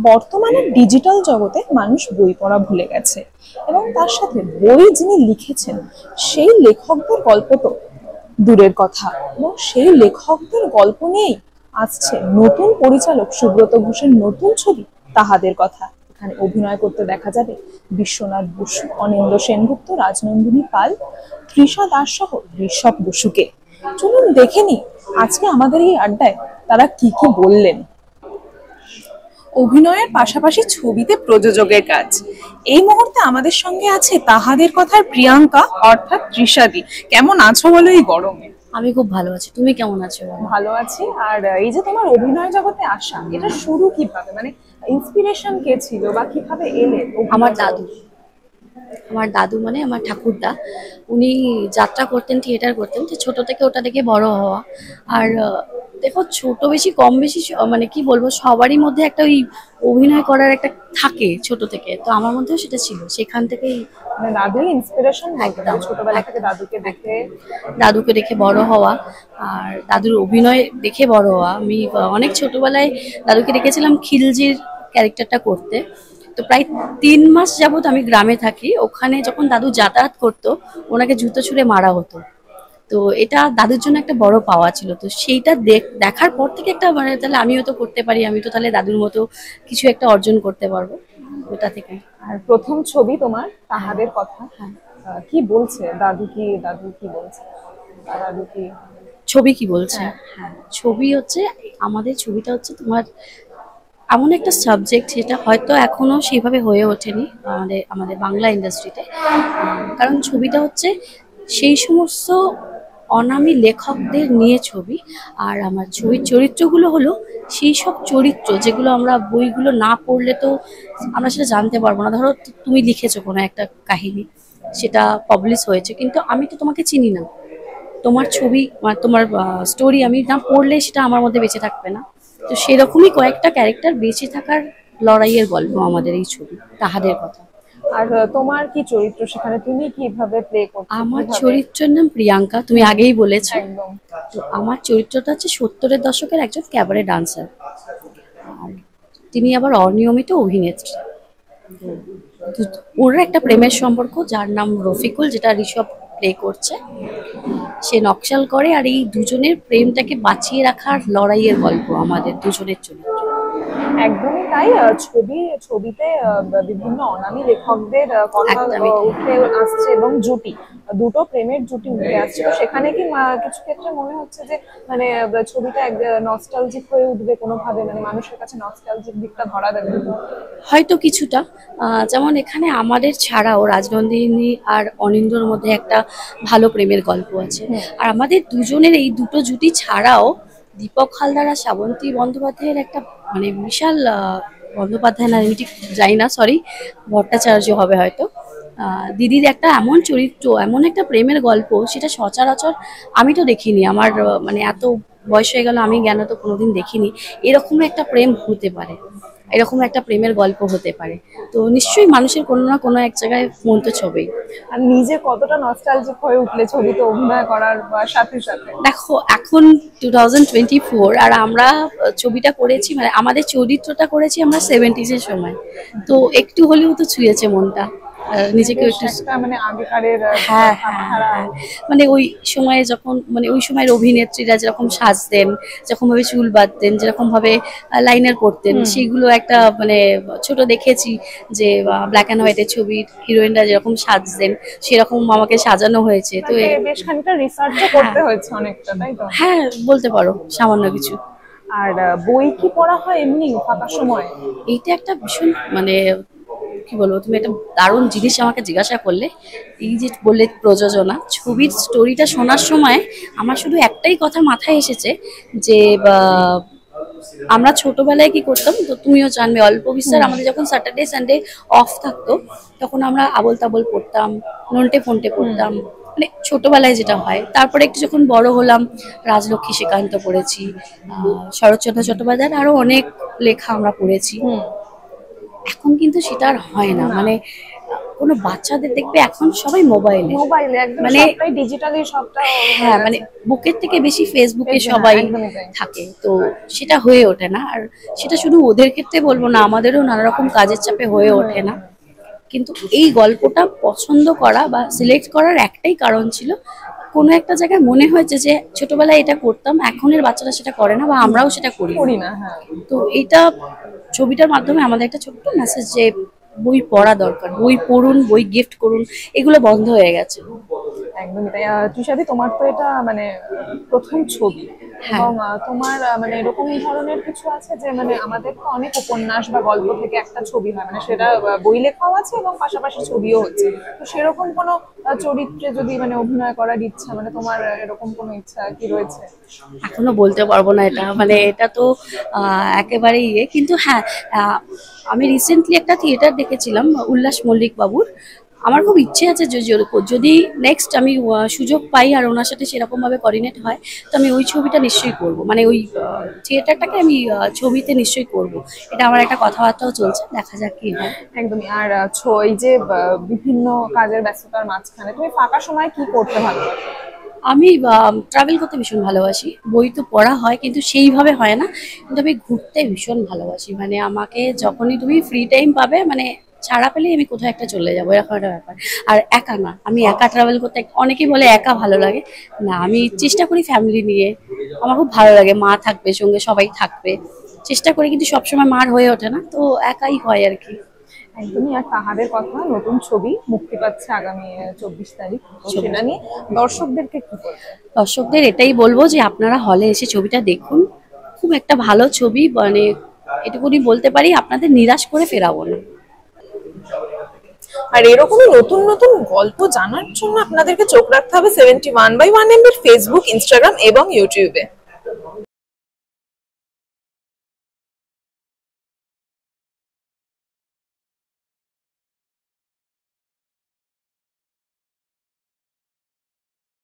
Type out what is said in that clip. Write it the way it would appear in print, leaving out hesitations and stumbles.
বর্তমানে ডিজিটাল জগতে মানুষ বই পড়া ভুলে গেছে, এবং তার সাথে বই যিনি লিখেছেন সেই লেখকদের গল্প তো দূরের কথা। এবং সেই লেখকদের গল্প নিয়েই আসছে নতুন পরিচালক সুব্রত ঘোষের নতুন ছবি তাহাদের কথা। এখানে অভিনয় করতে দেখা যাবে বিশ্বনাথ বসু, অনিন্দ্য সেনগুপ্ত, রাজনন্দিনী পাল, তৃষা দাস সহ ঋষভ বসুকে। চলুন দেখে নি আজকে আমাদের এই আড্ডায় তারা কি কি বললেন। অভিনয়ের পাশাপাশি ছবিতে প্রযোজকের কাজ। এই মুহূর্তে আমাদের সঙ্গে আছে তাহাদের কথার প্রিয়াঙ্কা অর্থাৎ তৃষাদি। কেমন আছো বলো এই গরমে? আমি খুব ভালো আছি, তুমি কেমন আছো বলো? ভালো আছি। আর এই যে তোমার অভিনয় জগতে আসা, এটা শুরু কিভাবে, মানে ইন্সপিরেশন কে ছিল বা কিভাবে এলে? আমার দাদু, আমার দাদু মানে আমার ঠাকুরদা, উনি যাত্রা করতেন, থিয়েটার করতেন, তো ছোট থেকে ওটা দেখে বড় হওয়া। আর দেখো, ছোট বেশি কম বেশি মানে কি বলবো, সবারই মধ্যে একটা ওই অভিনয় করার একটা থাকে ছোট থেকে, তো আমার মধ্যেও সেটা ছিল, সেখান থেকেই। মানে দাদুই ইন্সপিরেশন, একদম ছোটবেলা থেকে দাদুকে দেখে। দাদুকে দেখে বড় হওয়া, আর দাদুর অভিনয় দেখে বড় হওয়া। আমি অনেক ছোটবেলায় দাদুকে দেখেছিলাম খিলজির ক্যারেক্টারটা করতে। তো প্রায় 3 মাস যাবত আমি গ্রামে থাকি, ওখানে যখন দাদু যাতায়াত করতো ওনাকে জুতো ছুঁড়ে মারা হতো। তো এটা দাদুর জন্য একটা বড় পাওয়া ছিল। তো সেইটা দেখার পর থেকে একটা মানে তাহলে আমিও তো করতে পারি, আমি তো তাহলে দাদুর মতো কিছু একটা অর্জন করতে পারবো, ওটা থেকে। আর প্রথম ছবি তোমার তাহাদের কথা, হ্যাঁ, কি বলছে দাদু কি বলছে, দাদু কি? ছবি কি বলছে? হ্যাঁ। হ্যাঁ, ছবি হচ্ছে, আমাদের ছবিটা হচ্ছে তোমার এমন একটা সাবজেক্ট যেটা হয়তো এখনো সেইভাবে হয়ে ওঠেনি আমাদের আমাদের বাংলা ইন্ডাস্ট্রিতে। কারণ ছবিটা হচ্ছে সেই সমস্ত অনামী লেখকদের নিয়ে ছবি। আর আমার ছবির চরিত্রগুলো হলো সেই সব চরিত্র যেগুলো আমরা বইগুলো না পড়লে তো আমরা সেটা জানতে পারবো না। ধরো তুমি লিখেছো কোনো একটা কাহিনী, সেটা পাবলিশ হয়েছে, কিন্তু আমি তো তোমাকে চিনি না। তোমার ছবি তোমার স্টোরি আমি না পড়লে সেটা আমার মধ্যে বেঁচে থাকবে না। তো সেরকমই কয়েকটা ক্যারেক্টার বেঁচে থাকার লড়াইয়ের গল্প আমাদের এই ছবি তাহাদের কথা। আর তোমার কি চরিত্র সেখানে, তুমি কিভাবে প্লে করছো, আমার কিভাবে? চরিত্রের নাম প্রিয়াঙ্কা, তুমি আগেই বলেছো। একদম। তো আমার চরিত্রটা হচ্ছে 70-এর দশকের একজন ক্যাবারে ডান্সার, আর তিনি আবার অনিয়মিত অভিনেত্রী। তো ওর একটা প্রেমের সম্পর্ক যার নাম রফিকুল, যেটা ঋষভ প্লে করছে। সে নকশাল করে, আর এই দুজনের প্রেমটাকে বাঁচিয়ে রাখার লড়াইয়ের গল্প আমাদের দুজনের চরিত্র। একদমই তাই। ছবিতে বিভিন্ন অনামী লেখকদের কথা একদমই তাই। উঠে আসছে, এবং জুটি, দুটো প্রেমের জুটি উঠে আসছে। তো সেখানে কি কিছু ক্ষেত্রে মনে হচ্ছে যে মানে ছবিটা নস্টালজিক হয়ে উঠবে কোনোভাবে, মানে মানুষের কাছে নস্টালজিক দিকটা ধরা দেবে? হয়তো কিছুটা, যেমন এখানে আমাদের ছাড়াও রাজনন্দিনী আর অনিন্দ্যর মধ্যে একটা ভালো প্রেমের গল্প আছে। আর আমাদের দুজনের এই দুটো জুটি ছাড়াও দীপক হালদার আর শ্রাবন্তী বন্দ্যোপাধ্যায়ের একটা মানে বিশাল বন্দ্যোপাধ্যায় না, আমি ঠিক জানি না, সরি, ভট্টাচার্য হবে হয়তো। দিদির একটা এমন চরিত্র, এমন একটা প্রেমের গল্প, সেটা সচরাচর আমি তো দেখিনি। আমার মানে এত বয়স হয়ে গেল, আমি জ্ঞান তো কোনোদিন দেখিনি এরকম একটা প্রেম হতে পারে, এরকম একটা প্রেমের গল্প হতে পারে। তো নিশ্চয়ই মানুষের কোনো না কোনো এক জায়গায় মন তো ছবেই। আর নিজে কতটা নস্টালজিক হয়ে উঠলে ছবিতে অভিনয় করার সাথে সাথে? দেখো, এখন 2024, আর আমরা ছবিটা করেছি, মানে আমাদের চরিত্রটা করেছি আমরা 70s-এর সময়। তো একটু হলেও তো ছুঁয়েছে মনটা, নিজেকে একটু। মানে আগেকারের হ্যাঁ, হ্যাঁ, হ্যাঁ, মানে ওই সময়ে যখন, মানে ওই সময়ের অভিনেত্রীরা যেরকম সাজতেন, যেরকম ভাবে চুল বাঁধতেন, যেরকম ভাবে লাইনার করতেন, সেগুলো একটা মানে ছোট দেখেছি যে ব্ল্যাক অ্যান্ড হোয়াইটের ছবির হিরোইনরা যেরকম সাজতেন সেরকম আমাকে সাজানো হয়েছে। তো বেশ খানিকটা রিসার্চও করতে হয়েছে অনেকটা, তাই তো? হ্যাঁ, বলতে পারো সামান্য কিছু। আর বই কি পড়া হয় এমনি ফাঁকা সময়? এইটা একটা ভীষণ মানে কি বলবো, তুমি একটা দারুণ জিনিস আমাকে জিজ্ঞাসা করলে। এই যে বললে প্রযোজনা, ছবির স্টোরিটা শোনার সময় আমার শুধু একটাই কথা মাথায় এসেছে যে আমরা ছোটবেলায় কি করতাম, তো তুমিও জানবে, অল্প বিস্তার আমাদের যখন স্যাটারডে সানডে অফ থাকতো তখন আমরা আবোল তাবোল পড়তাম, নন্টে ফন্টে পড়তাম, মানে ছোটবেলায় যেটা হয়। তারপরে একটু যখন বড় হলাম, রাজলক্ষ্মী শ্রীকান্ত পড়েছি, শরৎচন্দ্র চট্টোপাধ্যায়ের আরো অনেক লেখা আমরা পড়েছি। এখন কিন্তু সেটা আর হয় না, মানে কোনো বাচ্চাদের দেখবে এখন সবাই মোবাইলে, একদম মানে সবটাই ডিজিটালি, সবটা হ্যাঁ মানে বুকের থেকে বেশি ফেসবুকে সবাই একদমই তাই। থাকে, তো সেটা হয়ে ওঠে না। আর সেটা শুধু ওদের ক্ষেত্রে বলবো না, আমাদেরও নানা রকম কাজের চাপে হয়ে ওঠে না। কিন্তু এই গল্পটা পছন্দ করা বা সিলেক্ট করার একটাই কারণ ছিল, কোনো একটা জায়গায় মনে হয়েছে যে ছোটবেলায় এটা করতাম, এখনের বাচ্চারা সেটা করে না বা আমরাও সেটা করি না। হ্যাঁ, তো এটা ছবিটার মাধ্যমে আমাদের একটা ছোট্ট মেসেজ যে বই পড়া দরকার, বই পড়ুন, বই গিফট করুন, এগুলো বন্ধ হয়ে গেছে। একদমই তাই। তৃষাদি, তোমার তো এটা মানে প্রথম ছবি, এবং তোমার মানে এরকম ধরনের কিছু আছে যে মানে আমাদের তো অনেক উপন্যাস বা গল্প থেকে একটা ছবি হয়, মানে সেটা বই লেখাও আছে এবং পাশাপাশি ছবিও হচ্ছে, তো সেরকম কোনো চরিত্রে যদি মানে অভিনয় করার ইচ্ছা, মানে তোমার এরকম কোনো ইচ্ছা কি রয়েছে? এখনো বলতে পারবো না এটা, মানে এটা তো একেবারে ইয়ে, কিন্তু হ্যাঁ আমি রিসেন্টলি একটা থিয়েটার দেখেছিলাম উল্লাস মল্লিক বাবুর। আমার খুব ইচ্ছে আছে যদি নেক্সট আমি সুযোগ পাই আর ওনার সাথে সেরকম ভাবে কোঅর্ডিনেট হয়, তো আমি ওই ছবিটা নিশ্চয়ই করব, মানে ওই থিয়েটারটাকে আমি ছবিতে নিশ্চয়ই করব। এটা আমার একটা কথাবার্তাও চলছে, দেখা যাক কি হয়। একদমই। আর এই যে বিভিন্ন কাজের ব্যস্ততার মাঝখানে তুমি ফাঁকা সময় কি করতে ভালোবাসো? আমি ট্রাভেল করতে ভীষণ ভালোবাসি, বই তো পড়া হয় কিন্তু সেইভাবে হয় না, কিন্তু আমি ঘুরতে ভীষণ ভালোবাসি। মানে আমাকে যখনই তুমি ফ্রি টাইম পাবে, মানে ছাড়া পেলেই আমি কোথাও একটা চলে যাবো, এরকম একটা ব্যাপার। আর একা না, আমি একা ট্রাভেল করতে, অনেকেই বলে একা ভালো লাগে, না আমি চেষ্টা করি ফ্যামিলি নিয়ে। আমার খুব ভালো লাগে, মা থাকবে সঙ্গে, সবাই থাকবে, চেষ্টা করি, কিন্তু সবসময় মার হয়ে ওঠে না, তো একাই হয় আর কি। একদমই। আর তাহাদের কথা, নতুন ছবি মুক্তি পাচ্ছে আগামী 24 তারিখ, তো সেটা নিয়ে দর্শকদেরকে কি বলবো? দর্শকদের এটাই বলবো যে আপনারা হলে এসে ছবিটা দেখুন, খুব একটা ভালো ছবি, মানে এটুকুনি বলতে পারি, আপনাদের নিরাশ করে ফেরাবো না। আর এরকমই নতুন নতুন গল্প জানার জন্য আপনাদেরকে চোখ রাখতে হবে 71/1 MB ফেসবুক, ইনস্টাগ্রাম এবং ইউটিউবে।